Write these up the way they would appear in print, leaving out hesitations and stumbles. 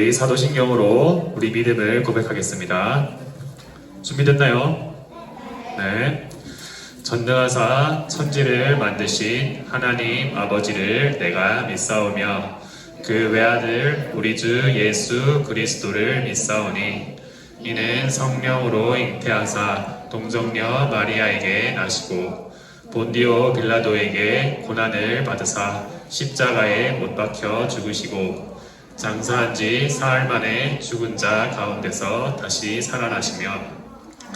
사도신경으로 우리 믿음을 고백하겠습니다. 준비됐나요? 네. 전능하사 천지를 만드신 하나님 아버지를 내가 믿사오며 그 외아들 우리 주 예수 그리스도를 믿사오니 이는 성령으로 잉태하사 동정녀 마리아에게 나시고 본디오 빌라도에게 고난을 받으사 십자가에 못 박혀 죽으시고 장사한 지 사흘 만에 죽은 자 가운데서 다시 살아나시며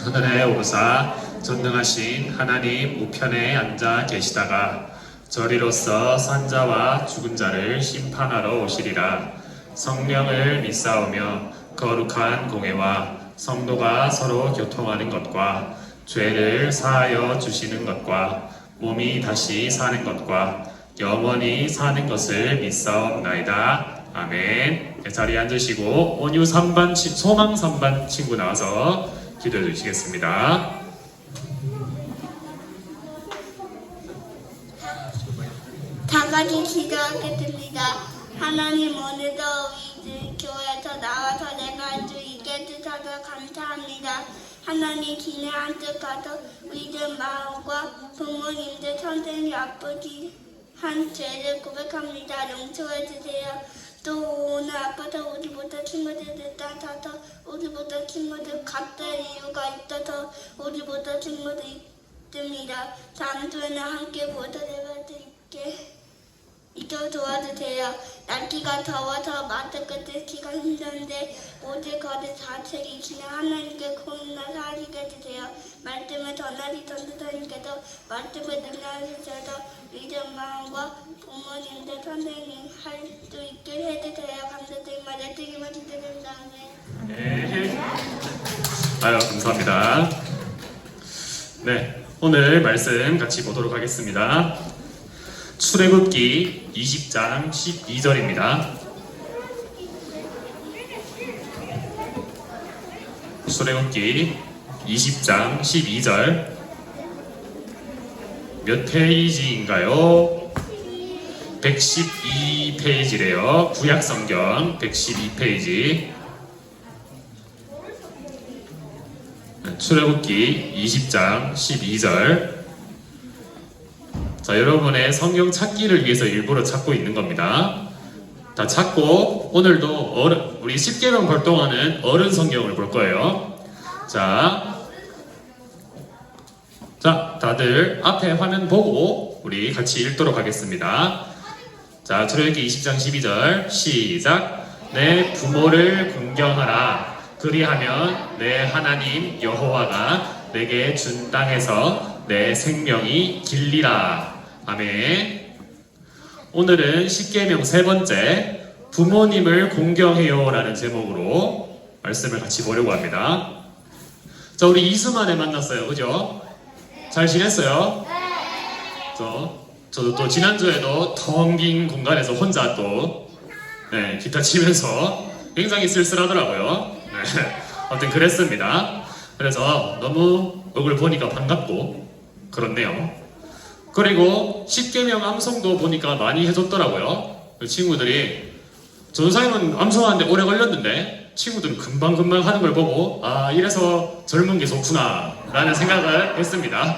하늘에 오르사 전능하신 하나님 우편에 앉아 계시다가 저리로서 산자와 죽은 자를 심판하러 오시리라. 성령을 믿사오며 거룩한 공회와 성도가 서로 교통하는 것과 죄를 사하여 주시는 것과 몸이 다시 사는 것과 영원히 사는 것을 믿사옵나이다. 아멘. 자리에 앉으시고 온유 3반 소망 3반 친구 나와서 기도해 주시겠습니다. 다 같이 기도하겠습니다. 하나님 오늘도 우리 교회에서 나와서 내가 할 수 있게 해주셔서 감사합니다. 하나님 기내 한뜻 가서 우리들 마음과 부모님들 선생님 아버지 한 죄를 고백합니다. 용서해 주세요. 또 오늘 아파서 우리보다 친구들을 따라서 우리보다 친구들 같은 이유가 있어서 우리보다 친구들 있습니다. 다음 주에는 함께 보살펴볼 수 있게 이도 도와주세요. 날씨가 더워서 마스크 쓰기가 힘든데 모두 거리 자책이 그냥 하나님께 고인나 사하시게 해주세요. 말씀을 전하시던 선생님께서 말씀을 능력하셔서 믿음 마음과 부모님들 선생님 할 수 있게 해주세요. 감사드리며 내 책임을 지드립니다. 네. 아유, 감사합니다. 네, 오늘 말씀 같이 보도록 하겠습니다. 출애굽기 20장 12절입니다. 출애굽기 20장 12절 몇 페이지인가요? 112페이지래요. 구약성경 112페이지. 출애굽기 20장 12절. 자, 여러분의 성경 찾기를 위해서 일부러 찾고 있는 겁니다. 다 찾고 오늘도 우리 10계명 볼 동안은 어른 성경을 볼 거예요. 자, 다들 앞에 화면 보고 우리 같이 읽도록 하겠습니다. 자, 출애굽기 20장 12절 시작. 내 부모를 공경하라. 그리하면 내 하나님 여호와가 내게 준 땅에서 내 생명이 길리라. 아멘. 오늘은 십계명 세 번째 부모님을 공경해요 라는 제목으로 말씀을 같이 보려고 합니다. 자, 우리 이수만에 만났어요. 그죠? 잘 지냈어요? 저도 또 지난주에도 텅 빈 공간에서 혼자 또 기타 치면서 굉장히 쓸쓸하더라고요. 아무튼 그랬습니다. 그래서 너무 얼굴 보니까 반갑고 그렇네요. 그리고 십계명 암송도 보니까 많이 해줬더라고요. 친구들이 전사님은 암송하는데 오래 걸렸는데 친구들은 금방금방 하는 걸 보고 아, 이래서 젊은 게 좋구나 라는 생각을 했습니다.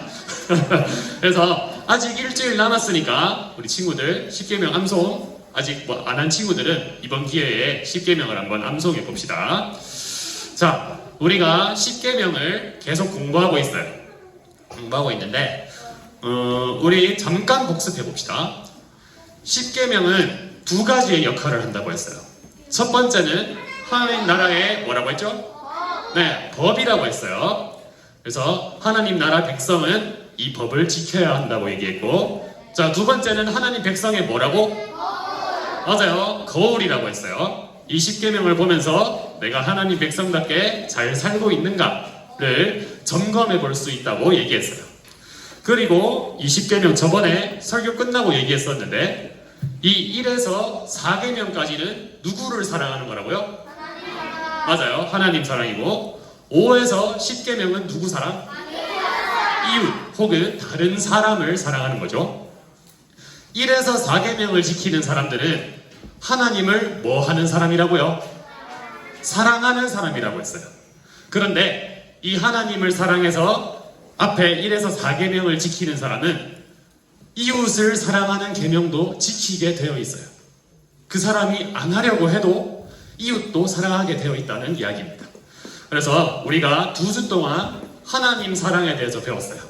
그래서 아직 일주일 남았으니까 우리 친구들 십계명 암송 아직 안 한 친구들은 이번 기회에 십계명을 한번 암송해 봅시다. 자, 우리가 십계명을 계속 공부하고 있어요. 공부하고 있는데 우리 잠깐 복습해 봅시다. 십계명은 두 가지의 역할을 한다고 했어요. 첫 번째는 하나님 나라의 뭐라고 했죠? 네, 법이라고 했어요. 그래서 하나님 나라 백성은 이 법을 지켜야 한다고 얘기했고, 자, 두 번째는 하나님 백성의 뭐라고? 맞아요, 거울이라고 했어요. 이 십계명을 보면서 내가 하나님 백성답게 잘 살고 있는가를 점검해 볼 수 있다고 얘기했어요. 그리고 이 십계명 저번에 설교 끝나고 얘기했었는데 이 1에서 4계명까지는 누구를 사랑하는 거라고요? 맞아요, 하나님 사랑이고 5에서 10계명은 누구 사랑? 이웃 혹은 다른 사람을 사랑하는 거죠. 1에서 4계명을 지키는 사람들은 하나님을 뭐 하는 사람이라고요? 사랑하는 사람이라고 했어요. 그런데 이 하나님을 사랑해서 앞에 1에서 4계명을 지키는 사람은 이웃을 사랑하는 계명도 지키게 되어 있어요. 그 사람이 안 하려고 해도 이웃도 사랑하게 되어 있다는 이야기입니다. 그래서 우리가 2주 동안 하나님 사랑에 대해서 배웠어요.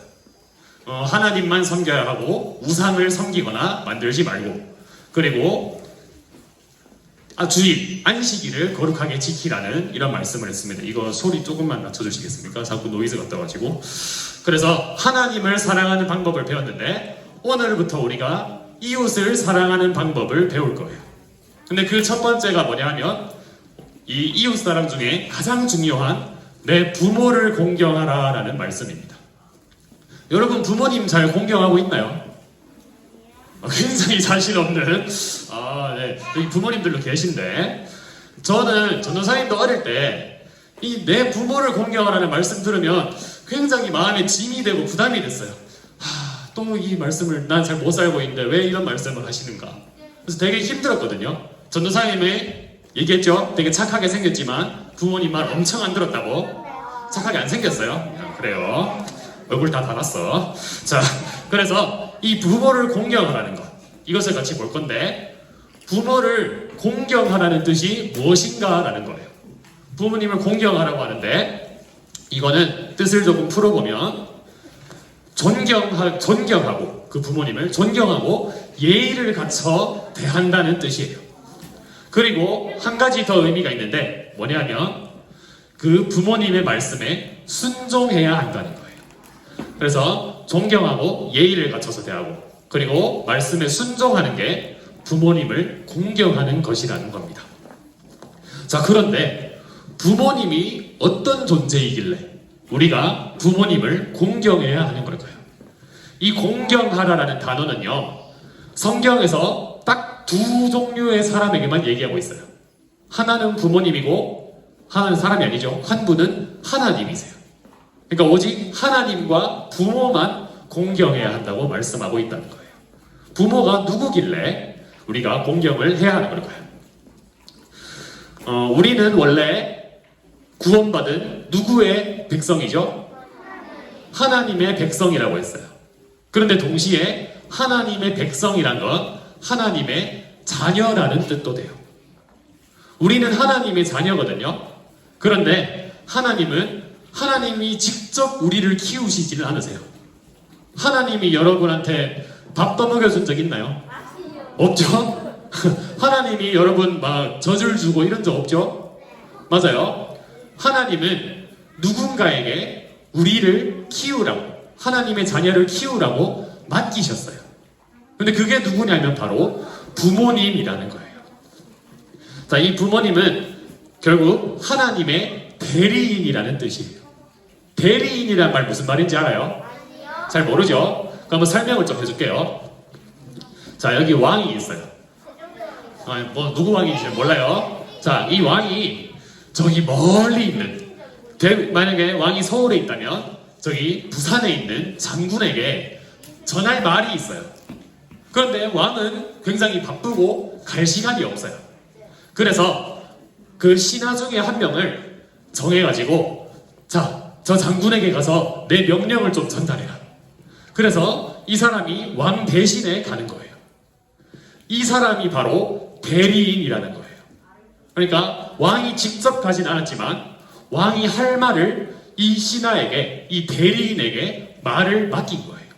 하나님만 섬겨야 하고 우상을 섬기거나 만들지 말고, 그리고 주일, 안식일을 거룩하게 지키라는 이런 말씀을 했습니다. 이거 소리 조금만 낮춰주시겠습니까? 자꾸 노이즈가 떠가지고. 그래서 하나님을 사랑하는 방법을 배웠는데 오늘부터 우리가 이웃을 사랑하는 방법을 배울 거예요. 근데 그 첫 번째가 뭐냐 하면 이 이웃 사람 중에 가장 중요한 내 부모를 공경하라 라는 말씀입니다. 여러분 부모님 잘 공경하고 있나요? 굉장히 자신 없는 네. 여기 부모님들도 계신데, 저는 전도사님도 어릴 때 이 내 부모를 공경하라는 말씀 들으면 굉장히 마음에 짐이 되고 부담이 됐어요. 또 이 말씀을 난 잘 못 살고 있는데 왜 이런 말씀을 하시는가. 그래서 되게 힘들었거든요. 전도사님이 얘기했죠. 되게 착하게 생겼지만 부모님 말 엄청 안 들었다고. 착하게 안 생겼어요. 그래요. 얼굴 다 달았어. 자, 그래서 이 부모를 공경하라는 것, 이것을 같이 볼 건데, 부모를 공경하라는 뜻이 무엇인가 라는 거예요. 부모님을 공경하라고 하는데 이거는 뜻을 조금 풀어보면 존경하고, 그 부모님을 존경하고 예의를 갖춰 대한다는 뜻이에요. 그리고 한 가지 더 의미가 있는데 뭐냐면 그 부모님의 말씀에 순종해야 한다는 거예요. 그래서 존경하고 예의를 갖춰서 대하고, 그리고 말씀에 순종하는 게 부모님을 공경하는 것이라는 겁니다. 자, 그런데 부모님이 어떤 존재이길래 우리가 부모님을 공경해야 하는 걸까요? 이 공경하라라는 단어는요, 성경에서 딱 두 종류의 사람에게만 얘기하고 있어요. 하나는 부모님이고 하나는 사람이 아니죠. 한 분은 하나님이세요. 그러니까 오직 하나님과 부모만 공경해야 한다고 말씀하고 있다는 거예요. 부모가 누구길래 우리가 공경을 해야 하는 걸까요? 우리는 원래 구원받은 누구의 백성이죠? 하나님의 백성이라고 했어요. 그런데 동시에 하나님의 백성이란 건 하나님의 자녀라는 뜻도 돼요. 우리는 하나님의 자녀거든요. 그런데 하나님이 직접 우리를 키우시지는 않으세요. 하나님이 여러분한테 밥 떠먹여준 적 있나요? 없죠? 하나님이 여러분 막 젖을 주고 이런 적 없죠? 맞아요. 하나님은 누군가에게 우리를 키우라고, 하나님의 자녀를 키우라고 맡기셨어요. 근데 그게 누구냐면 바로 부모님이라는 거예요. 자, 이 부모님은 결국 하나님의 대리인이라는 뜻이에요. 대리인이란 말 무슨 말인지 알아요? 잘 모르죠? 그럼 한번 설명을 좀 해줄게요. 자, 여기 왕이 있어요. 누구 왕인지 몰라요. 자, 이 왕이 저기 멀리 있는, 만약에 왕이 서울에 있다면 저기 부산에 있는 장군에게 전할 말이 있어요. 그런데 왕은 굉장히 바쁘고 갈 시간이 없어요. 그래서 그 신하 중에 한 명을 정해가지고, 자, 저 장군에게 가서 내 명령을 좀 전달해라. 그래서 이 사람이 왕 대신에 가는 거예요. 이 사람이 바로 대리인이라는 거예요. 그러니까 왕이 직접 가진 않았지만 왕이 할 말을 이 신하에게, 이 대리인에게 말을 맡긴 거예요.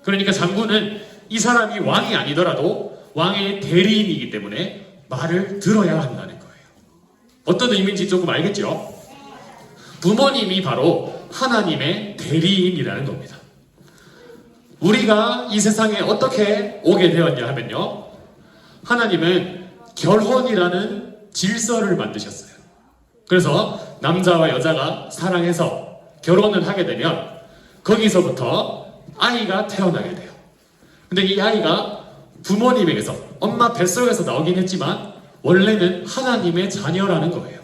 그러니까 장군은 이 사람이 왕이 아니더라도 왕의 대리인이기 때문에 말을 들어야 한다는 거예요. 어떤 의미인지 조금 알겠죠? 부모님이 바로 하나님의 대리인이라는 겁니다. 우리가 이 세상에 어떻게 오게 되었냐 하면요, 하나님은 결혼이라는 질서를 만드셨어요. 그래서 남자와 여자가 사랑해서 결혼을 하게 되면 거기서부터 아이가 태어나게 돼요. 근데 이 아이가 부모님에게서, 엄마 뱃속에서 나오긴 했지만 원래는 하나님의 자녀라는 거예요.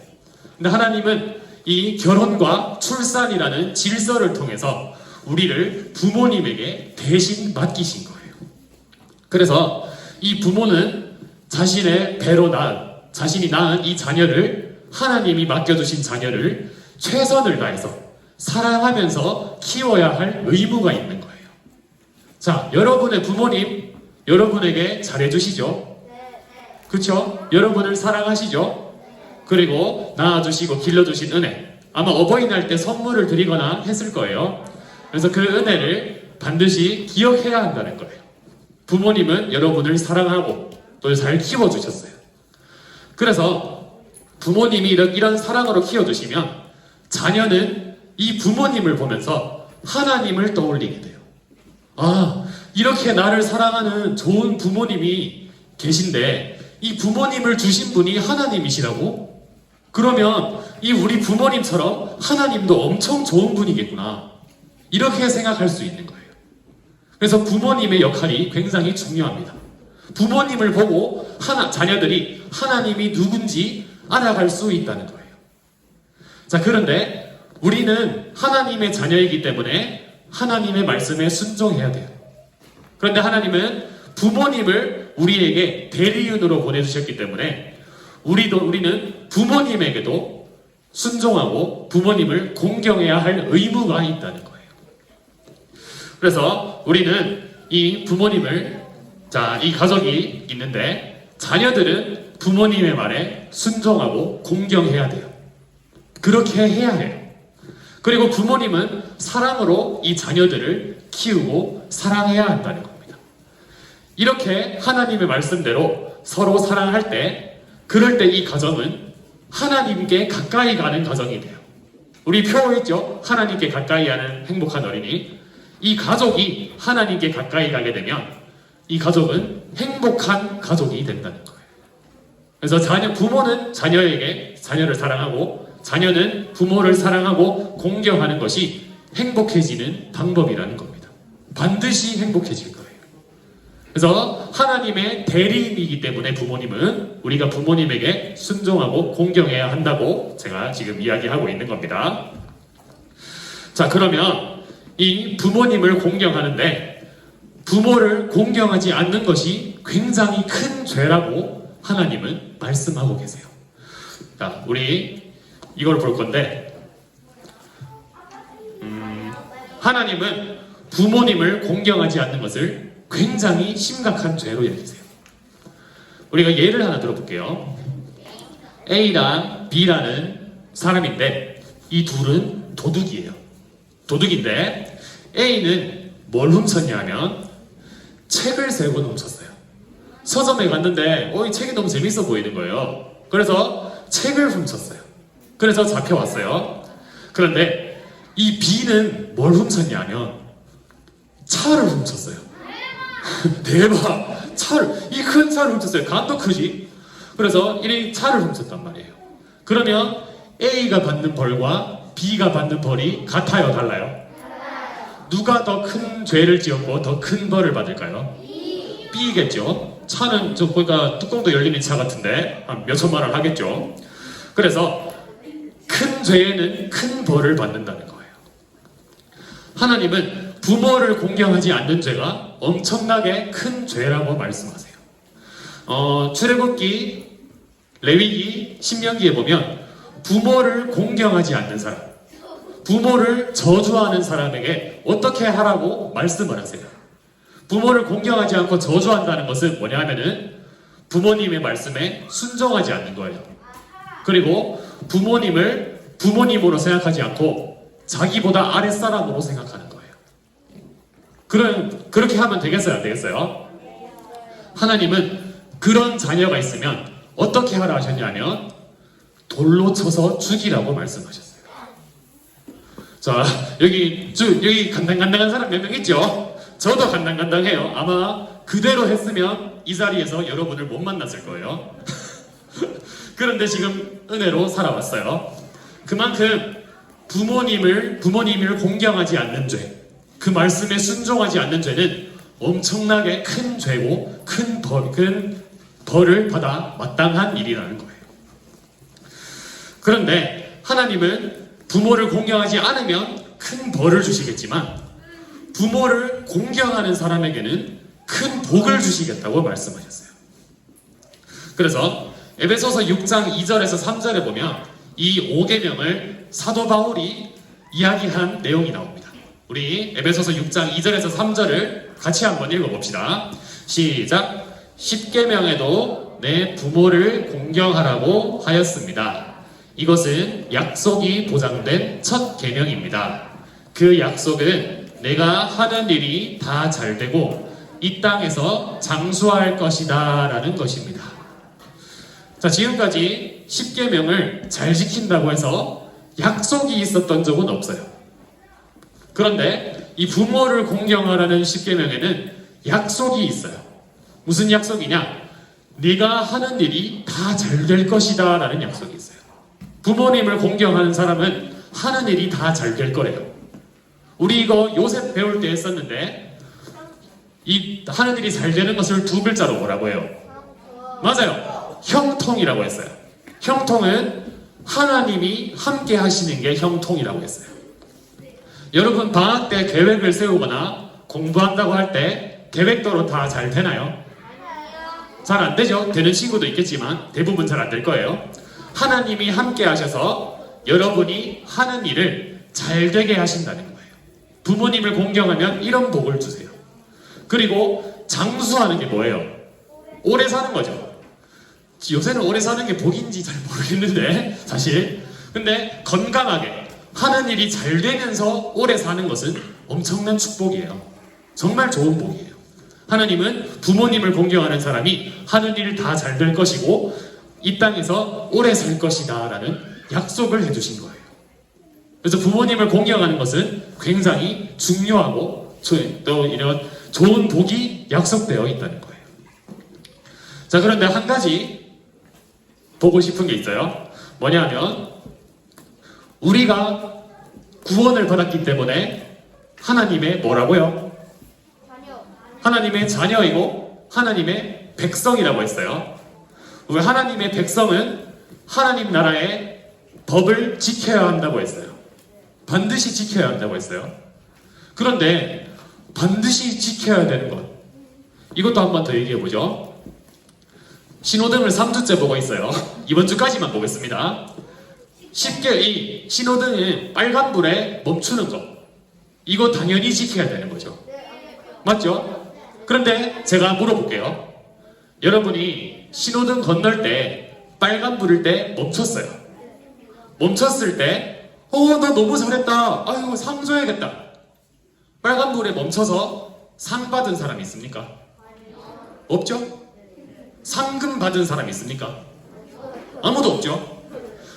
근데 하나님은 이 결혼과 출산이라는 질서를 통해서 우리를 부모님에게 대신 맡기신 거예요. 그래서 이 부모는 자신의 배로 자신이 낳은 이 자녀를 하나님이 맡겨주신 자녀를 최선을 다해서 사랑하면서 키워야 할 의무가 있는 거예요. 자, 여러분의 부모님, 여러분에게 잘해주시죠? 그렇죠? 여러분을 사랑하시죠? 그리고 낳아주시고 길러주신 은혜, 아마 어버이날 때 선물을 드리거나 했을 거예요. 그래서 그 은혜를 반드시 기억해야 한다는 거예요. 부모님은 여러분을 사랑하고 또 잘 키워주셨어요. 그래서 부모님이 이런 사랑으로 키워주시면 자녀는 이 부모님을 보면서 하나님을 떠올리게 돼요. 아, 이렇게 나를 사랑하는 좋은 부모님이 계신데 이 부모님을 주신 분이 하나님이시라고? 그러면 이 우리 부모님처럼 하나님도 엄청 좋은 분이겠구나. 이렇게 생각할 수 있는 거예요. 그래서 부모님의 역할이 굉장히 중요합니다. 부모님을 보고 자녀들이 하나님이 누군지 알아갈 수 있다는 거예요. 자, 그런데 우리는 하나님의 자녀이기 때문에 하나님의 말씀에 순종해야 돼요. 그런데 하나님은 부모님을 우리에게 대리인으로 보내주셨기 때문에 우리는 부모님에게도 순종하고 부모님을 공경해야 할 의무가 있다는 거예요. 그래서 우리는 이 부모님을, 이 가족이 있는데 자녀들은 부모님의 말에 순종하고 공경해야 돼요. 그렇게 해야 해요. 그리고 부모님은 사랑으로 이 자녀들을 키우고 사랑해야 한다는 겁니다. 이렇게 하나님의 말씀대로 서로 사랑할 때, 그럴 때 이 가정은 하나님께 가까이 가는 가정이 돼요. 우리 표 있죠? 하나님께 가까이 하는 행복한 어린이. 이 가족이 하나님께 가까이 가게 되면 이 가족은 행복한 가족이 된다는 거예요. 그래서 부모는 자녀에게 자녀를 사랑하고 자녀는 부모를 사랑하고 공경하는 것이 행복해지는 방법이라는 겁니다. 반드시 행복해질 거예요. 그래서 하나님의 대리인이기 때문에 부모님은 우리가 부모님에게 순종하고 공경해야 한다고 제가 지금 이야기하고 있는 겁니다. 자, 그러면 이 부모님을 공경하는데 부모를 공경하지 않는 것이 굉장히 큰 죄라고 하나님은 말씀하고 계세요. 자, 우리 이걸 볼 건데 하나님은 부모님을 공경하지 않는 것을 굉장히 심각한 죄로 여기세요. 우리가 예를 하나 들어볼게요. A랑 B라는 사람인데 이 둘은 도둑이에요. 도둑인데 A는 뭘 훔쳤냐 하면 책을 3권 훔쳤어요. 서점에 갔는데 이 책이 너무 재밌어 보이는 거예요. 그래서 책을 훔쳤어요. 그래서 잡혀왔어요. 그런데 이 B는 뭘 훔쳤냐 하면 차를 훔쳤어요. 대박! 이 큰 차를 훔쳤어요. 간도 크지? 그래서 이 차를 훔쳤단 말이에요. 그러면 A가 받는 벌과 B가 받는 벌이 같아요? 달라요? 누가 더 큰 죄를 지었고 더 큰 벌을 받을까요? B겠죠? 차는 보니까 뚜껑도 열리는 차 같은데 한 몇천만 원 하겠죠? 그래서 큰 죄에는 큰 벌을 받는다는 거예요. 하나님은 부모를 공경하지 않는 죄가 엄청나게 큰 죄라고 말씀하세요. 출애굽기, 레위기, 신명기에 보면 부모를 공경하지 않는 사람, 부모를 저주하는 사람에게 어떻게 하라고 말씀을 하세요. 부모를 공경하지 않고 저주한다는 것은 뭐냐 하면은 부모님의 말씀에 순종하지 않는 거예요. 그리고 부모님을 부모님으로 생각하지 않고 자기보다 아랫사람으로 생각하는 거예요. 그렇게 하면 되겠어요? 안 되겠어요? 하나님은 그런 자녀가 있으면 어떻게 하라 하셨냐면 돌로 쳐서 죽이라고 말씀하셨어요. 자, 여기 간당간당한 사람 몇 명 있죠? 저도 간당간당해요. 아마 그대로 했으면 이 자리에서 여러분을 못 만났을 거예요. 그런데 지금 은혜로 살아왔어요. 그만큼 부모님을 공경하지 않는 죄, 그 말씀에 순종하지 않는 죄는 엄청나게 큰 죄고 큰 벌을 받아 마땅한 일이라는 거예요. 그런데 하나님은 부모를 공경하지 않으면 큰 벌을 주시겠지만 부모를 공경하는 사람에게는 큰 복을 주시겠다고 말씀하셨어요. 그래서 에베소서 6장 2절에서 3절에 보면 이 5계명을 사도 바울이 이야기한 내용이 나옵니다. 우리 에베소서 6장 2절에서 3절을 같이 한번 읽어봅시다. 시작. 10계명에도 내 부모를 공경하라고 하였습니다. 이것은 약속이 보장된 첫 계명입니다. 그 약속은 내가 하는 일이 다 잘되고 이 땅에서 장수할 것이다 라는 것입니다. 자, 지금까지 10계명을 잘 지킨다고 해서 약속이 있었던 적은 없어요. 그런데 이 부모를 공경하라는 10계명에는 약속이 있어요. 무슨 약속이냐? 네가 하는 일이 다 잘 될 것이다 라는 약속이 있어요. 부모님을 공경하는 사람은 하는 일이 다 잘 될 거래요. 우리 이거 요셉 배울 때 했었는데 이 하는 일이 잘 되는 것을 두 글자로 뭐라고 해요? 맞아요. 형통이라고 했어요. 형통은 하나님이 함께 하시는 게 형통이라고 했어요. 여러분 방학 때 계획을 세우거나 공부한다고 할 때 계획대로 다 잘 되나요? 잘 안 되죠. 되는 친구도 있겠지만 대부분 잘 안 될 거예요. 하나님이 함께 하셔서 여러분이 하는 일을 잘 되게 하신다는 거예요. 부모님을 공경하면 이런 복을 주세요. 그리고 장수하는 게 뭐예요? 오래 사는 거죠. 요새는 오래 사는 게 복인지 잘 모르겠는데 사실 근데 건강하게 하는 일이 잘 되면서 오래 사는 것은 엄청난 축복이에요. 정말 좋은 복이에요. 하나님은 부모님을 공경하는 사람이 하는 일 다 잘 될 것이고 이 땅에서 오래 살 것이다 라는 약속을 해주신 거예요. 그래서 부모님을 공경하는 것은 굉장히 중요하고 또 이런 좋은 복이 약속되어 있다는 거예요. 자, 그런데 한 가지 보고 싶은 게 있어요. 뭐냐면 우리가 구원을 받았기 때문에 하나님의 뭐라고요? 하나님의 자녀이고 하나님의 백성이라고 했어요. 왜 하나님의 백성은 하나님 나라의 법을 지켜야 한다고 했어요. 반드시 지켜야 한다고 했어요. 그런데 반드시 지켜야 되는 것 이것도 한번 더 얘기해 보죠. 신호등을 3주째 보고 있어요. 이번 주까지만 보겠습니다. 쉽게 이 신호등은 빨간불에 멈추는 것 이거 당연히 지켜야 되는 거죠. 맞죠? 그런데 제가 물어볼게요. 여러분이 신호등 건널 때 빨간불일 때 멈췄어요. 멈췄을 때 나 너무 잘했다. 아유 상 줘야겠다. 빨간불에 멈춰서 상 받은 사람 있습니까? 없죠? 상금 받은 사람 있습니까? 아무도 없죠?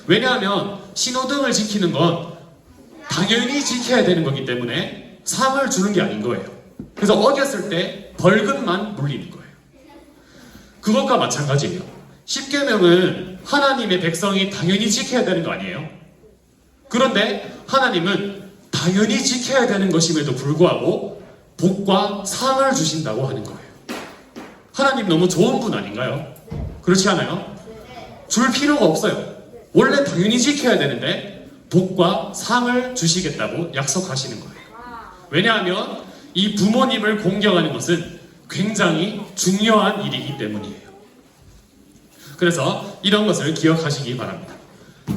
왜냐하면 신호등을 지키는 건 당연히 지켜야 되는 거기 때문에 상을 주는 게 아닌 거예요. 그래서 어겼을 때 벌금만 물리는 거예요. 그것과 마찬가지예요. 10계명은 하나님의 백성이 당연히 지켜야 되는 거 아니에요? 그런데 하나님은 당연히 지켜야 되는 것임에도 불구하고 복과 상을 주신다고 하는 거예요. 하나님 너무 좋은 분 아닌가요? 그렇지 않아요? 줄 필요가 없어요. 원래 당연히 지켜야 되는데 복과 상을 주시겠다고 약속하시는 거예요. 왜냐하면 이 부모님을 공경하는 것은 굉장히 중요한 일이기 때문이에요. 그래서 이런 것을 기억하시기 바랍니다.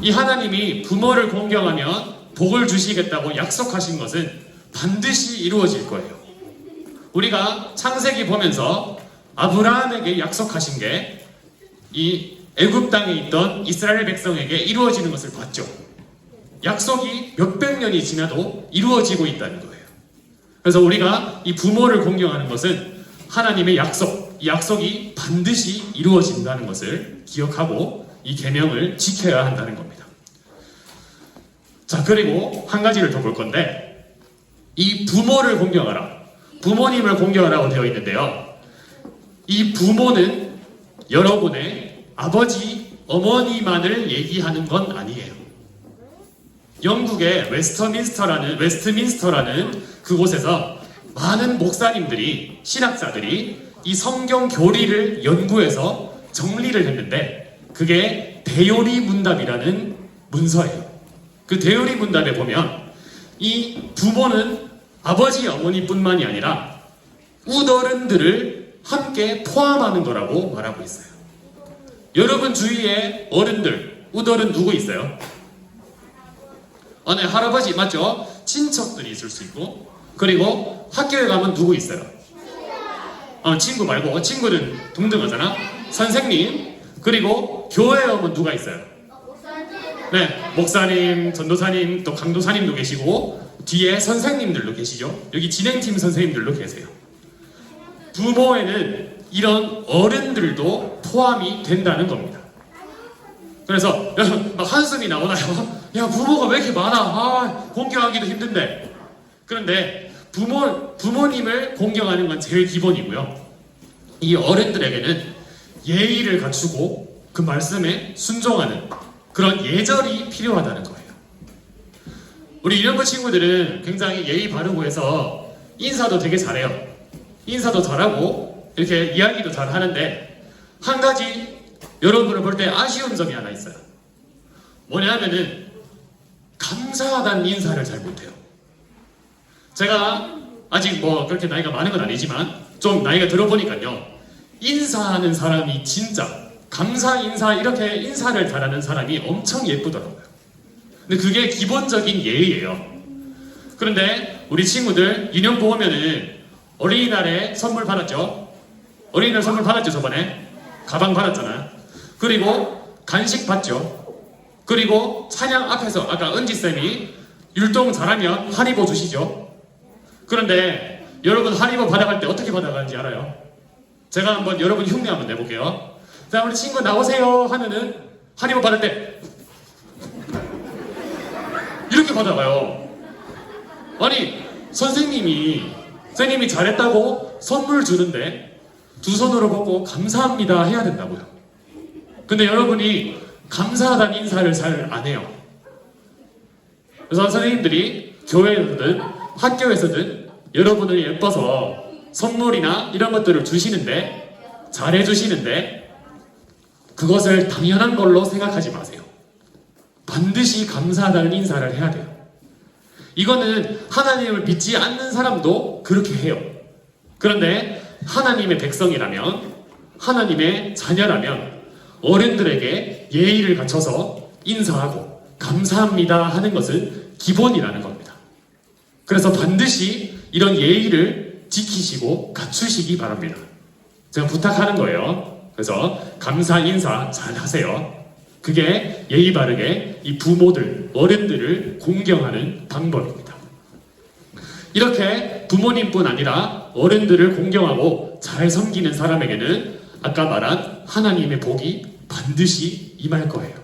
이 하나님이 부모를 공경하면 복을 주시겠다고 약속하신 것은 반드시 이루어질 거예요. 우리가 창세기 보면서 아브라함에게 약속하신 게 이 애굽 땅에 있던 이스라엘 백성에게 이루어지는 것을 봤죠. 약속이 몇백 년이 지나도 이루어지고 있다는 거예요. 그래서 우리가 이 부모를 공경하는 것은 하나님의 약속, 이 약속이 반드시 이루어진다는 것을 기억하고 이 계명을 지켜야 한다는 겁니다. 자, 그리고 한 가지를 더 볼 건데 이 부모를 공경하라, 부모님을 공경하라고 되어 있는데요. 이 부모는 여러분의 아버지, 어머니만을 얘기하는 건 아니에요. 영국의 웨스트민스터라는 그곳에서 많은 목사님들이, 신학자들이 이 성경 교리를 연구해서 정리를 했는데 그게 대요리 문답이라는 문서예요. 그 대요리 문답에 보면 이 부모는 아버지, 어머니뿐만이 아니라 웃어른들을 함께 포함하는 거라고 말하고 있어요. 여러분 주위에 어른들, 우덜은 누구 있어요? 네, 할아버지 맞죠? 친척들이 있을 수 있고, 그리고 학교에 가면 누구 있어요? 친구 말고, 친구는 동등하잖아. 선생님, 그리고 교회에 오면 누가 있어요? 네, 목사님, 전도사님, 또 강도사님도 계시고 뒤에 선생님들도 계시죠. 여기 진행팀 선생님들도 계세요. 부모에는 이런 어른들도 포함이 된다는 겁니다. 그래서 막 한숨이 나오나요? 야, 부모가 왜 이렇게 많아? 공경하기도 힘든데. 그런데 부모님을 공경하는 건 제일 기본이고요. 이 어른들에게는 예의를 갖추고 그 말씀에 순종하는 그런 예절이 필요하다는 거예요. 우리 유년부 친구들은 굉장히 예의 바르고 해서 인사도 되게 잘해요. 인사도 잘하고 이렇게 이야기도 잘 하는데, 한 가지 여러분을 볼 때 아쉬운 점이 하나 있어요. 뭐냐면은 감사하다는 인사를 잘 못해요. 제가 아직 뭐 그렇게 나이가 많은 건 아니지만 좀 나이가 들어보니까요, 인사하는 사람이 진짜 감사 인사 이렇게 인사를 잘하는 사람이 엄청 예쁘더라고요. 근데 그게 기본적인 예의예요. 그런데 우리 친구들 유년부 오면은 어린이날에 선물 받았죠? 어린이날 선물 받았죠, 저번에? 가방 받았잖아요. 그리고 간식 받죠. 그리고 찬양 앞에서 아까 은지쌤이 율동 잘하면 하리보 주시죠. 그런데 여러분 하리보 받아갈 때 어떻게 받아가는지 알아요? 제가 한번 여러분 흉내 한번 내볼게요. 자, 우리 친구 나오세요 하면은 하리보 받을 때 이렇게 받아가요. 아니, 선생님이 잘했다고 선물 주는데 두 손으로 보고 감사합니다 해야 된다고요. 근데 여러분이 감사하다는 인사를 잘 안 해요. 그래서 선생님들이 교회에서든 학교에서든 여러분을 예뻐서 선물이나 이런 것들을 주시는데, 잘해주시는데 그것을 당연한 걸로 생각하지 마세요. 반드시 감사하다는 인사를 해야 돼요. 이거는 하나님을 믿지 않는 사람도 그렇게 해요. 그런데 하나님의 백성이라면, 하나님의 자녀라면 어른들에게 예의를 갖춰서 인사하고 감사합니다 하는 것은 기본이라는 겁니다. 그래서 반드시 이런 예의를 지키시고 갖추시기 바랍니다. 제가 부탁하는 거예요. 그래서 감사 인사 잘 하세요. 그게 예의 바르게 이 부모들, 어른들을 공경하는 방법입니다. 이렇게 부모님뿐 아니라 어른들을 공경하고 잘 섬기는 사람에게는 아까 말한 하나님의 복이 반드시 임할 거예요.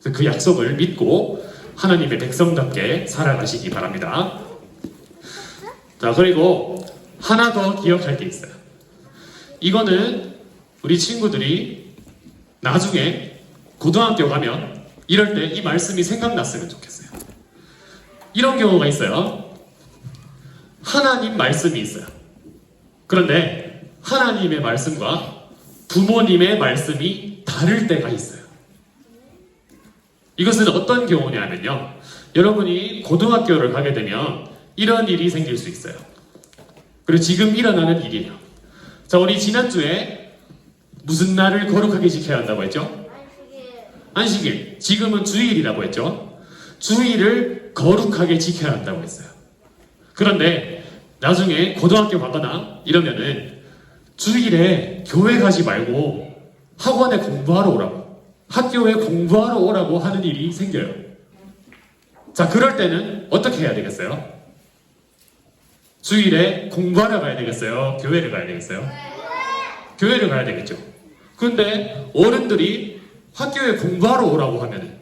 그래서 그 약속을 믿고 하나님의 백성답게 살아가시기 바랍니다. 자, 그리고 하나 더 기억할 게 있어요. 이거는 우리 친구들이 나중에 고등학교 가면 이럴 때 이 말씀이 생각났으면 좋겠어요. 이런 경우가 있어요. 하나님 말씀이 있어요. 그런데 하나님의 말씀과 부모님의 말씀이 다를 때가 있어요. 이것은 어떤 경우냐면요, 여러분이 고등학교를 가게 되면 이런 일이 생길 수 있어요. 그리고 지금 일어나는 일이에요. 자, 우리 지난주에 무슨 날을 거룩하게 지켜야 한다고 했죠? 안식일. 지금은 주일이라고 했죠? 주일을 거룩하게 지켜야 한다고 했어요. 그런데 나중에 고등학교 가거나 이러면은 주일에 교회 가지 말고 학원에 공부하러 오라고, 학교에 공부하러 오라고 하는 일이 생겨요. 자, 그럴 때는 어떻게 해야 되겠어요? 주일에 공부하러 가야 되겠어요? 교회를 가야 되겠어요? 교회를 가야 되겠죠. 근데 어른들이 학교에 공부하러 오라고 하면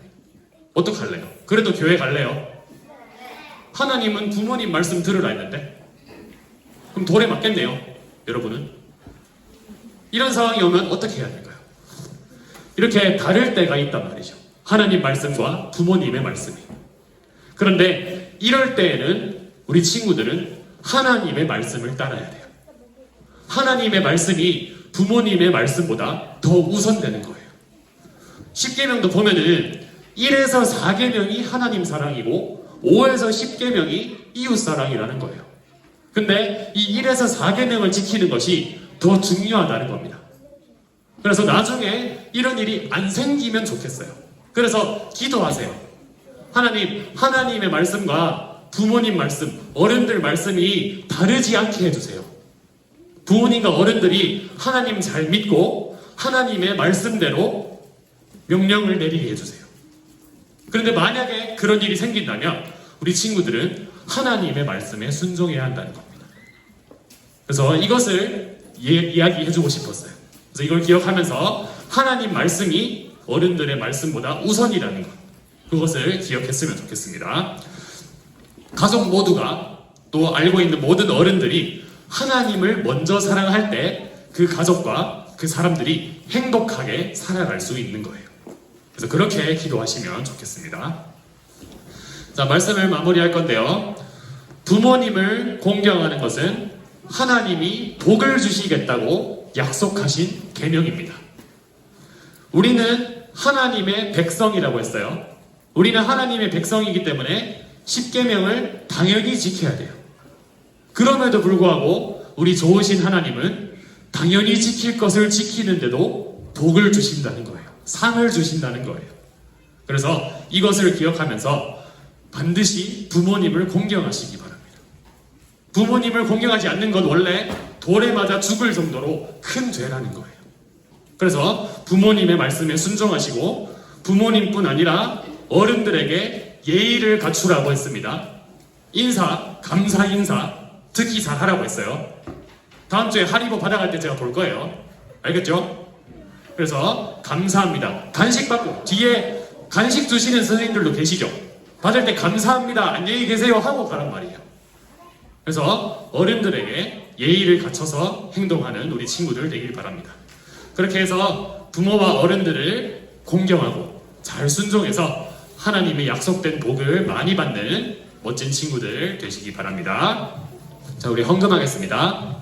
어떡할래요? 그래도 교회 갈래요? 하나님은 부모님 말씀 들으라 했는데, 그럼 돌에 맞겠네요, 여러분은. 이런 상황이 오면 어떻게 해야 될까요? 이렇게 다를 때가 있단 말이죠. 하나님 말씀과 부모님의 말씀이. 그런데 이럴 때에는 우리 친구들은 하나님의 말씀을 따라야 돼요. 하나님의 말씀이 부모님의 말씀보다 더 우선되는 거예요. 10계명도 보면은 1에서 4계명이 하나님 사랑이고 5에서 10계명이 이웃 사랑이라는 거예요. 근데 이 1에서 4계명을 지키는 것이 더 중요하다는 겁니다. 그래서 나중에 이런 일이 안 생기면 좋겠어요. 그래서 기도하세요. 하나님의 말씀과 부모님 말씀, 어른들 말씀이 다르지 않게 해주세요. 부모님과 어른들이 하나님 잘 믿고 하나님의 말씀대로 명령을 내리게 해주세요. 그런데 만약에 그런 일이 생긴다면 우리 친구들은 하나님의 말씀에 순종해야 한다는 겁니다. 그래서 이것을 이야기해주고 싶었어요. 그래서 이걸 기억하면서 하나님 말씀이 어른들의 말씀보다 우선이라는 것, 그것을 기억했으면 좋겠습니다. 가족 모두가 또 알고 있는 모든 어른들이 하나님을 먼저 사랑할 때 그 가족과 그 사람들이 행복하게 살아갈 수 있는 거예요. 그래서 그렇게 기도하시면 좋겠습니다. 자, 말씀을 마무리할 건데요. 부모님을 공경하는 것은 하나님이 복을 주시겠다고 약속하신 계명입니다. 우리는 하나님의 백성이라고 했어요. 우리는 하나님의 백성이기 때문에 십계명을 당연히 지켜야 돼요. 그럼에도 불구하고 우리 좋으신 하나님은 당연히 지킬 것을 지키는데도 복을 주신다는 거예요. 상을 주신다는 거예요. 그래서 이것을 기억하면서 반드시 부모님을 공경하시기 바랍니다. 부모님을 공경하지 않는 건 원래 돌에 맞아 죽을 정도로 큰 죄라는 거예요. 그래서 부모님의 말씀에 순종하시고 부모님뿐 아니라 어른들에게 예의를 갖추라고 했습니다. 인사, 감사 인사 특히 잘 하라고 했어요. 다음 주에 하리보 받아갈 때 제가 볼 거예요. 알겠죠? 그래서 감사합니다. 간식 받고 뒤에 간식 주시는 선생님들도 계시죠? 받을 때 감사합니다. 안녕히 계세요 하고 가란 말이에요. 그래서 어른들에게 예의를 갖춰서 행동하는 우리 친구들 되길 바랍니다. 그렇게 해서 부모와 어른들을 공경하고 잘 순종해서 하나님의 약속된 복을 많이 받는 멋진 친구들 되시기 바랍니다. 자, 우리 헌금하겠습니다.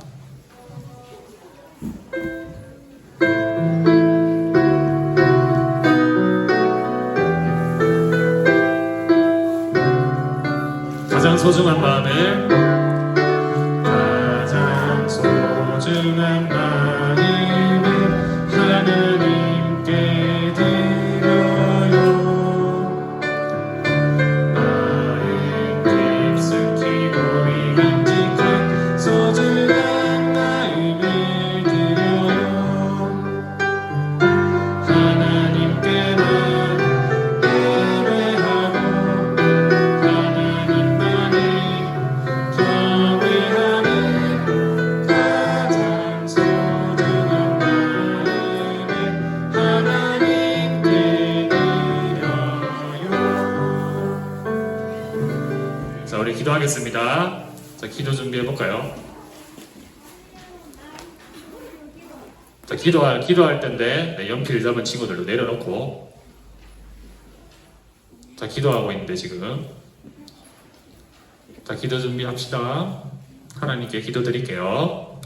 가장 소중한 마음을 가장 소중한 마음을 하나님께 드려요. 마음 깊숙이 고이 간직한 소중한 마음을 드려요. 하나님께만 예배하고 하나님만을 경외하는 가장 소중한 마음을 하나님께 드려요. 자, 우리 기도하겠습니다. 자, 기도 준비해볼까요? 자, 기도할 텐데 연필 잡은 친구들도 내려놓고, 자, 기도하고 있는데 지금, 자, 기도 준비합시다. 하나님께 기도드릴게요.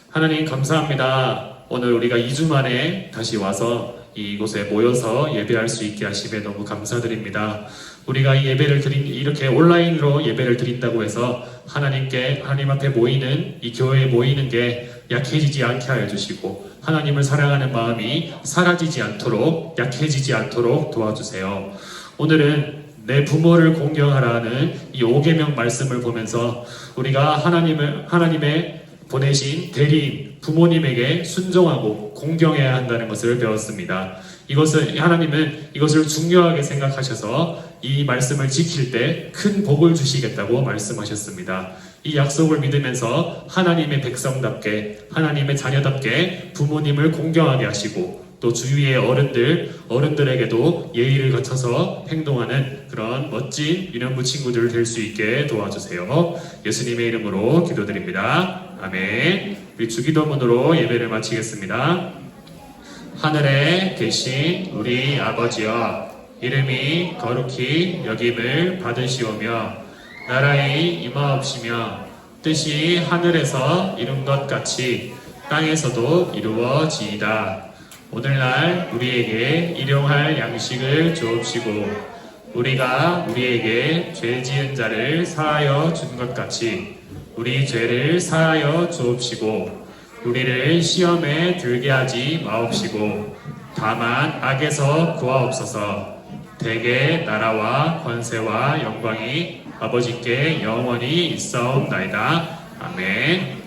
하나님 감사합니다. 오늘 우리가 2주 만에 다시 와서 이곳에 모여서 예배할 수 있게 하심에 너무 감사드립니다. 우리가 이 예배를 이렇게 온라인으로 예배를 드린다고 해서 하나님 앞에 모이는 이 교회에 모이는 게 약해지지 않게 하여 주시고 하나님을 사랑하는 마음이 사라지지 않도록 약해지지 않도록 도와주세요. 오늘은 내 부모를 공경하라는 이 5계명 말씀을 보면서 우리가 하나님의 보내신 대리인 부모님에게 순종하고 공경해야 한다는 것을 배웠습니다. 하나님은 이것을 중요하게 생각하셔서 이 말씀을 지킬 때 큰 복을 주시겠다고 말씀하셨습니다. 이 약속을 믿으면서 하나님의 백성답게 하나님의 자녀답게 부모님을 공경하게 하시고 또 주위의 어른들에게도 예의를 갖춰서 행동하는 그런 멋진 유년부 친구들 될 수 있게 도와주세요. 예수님의 이름으로 기도드립니다. 아멘. 우리 주기도문으로 예배를 마치겠습니다. 하늘에 계신 우리 아버지여, 이름이 거룩히 여김을 받으시오며 나라의 임하옵시며 뜻이 하늘에서 이룬 것 같이 땅에서도 이루어지이다. 오늘날 우리에게 일용할 양식을 주옵시고 우리가 우리에게 죄 지은 자를 사하여 준 것 같이 우리 죄를 사하여 주옵시고 우리를 시험에 들게 하지 마옵시고 다만 악에서 구하옵소서. 대개 나라와 권세와 영광이 아버지께 영원히 있사옵나이다. 아멘.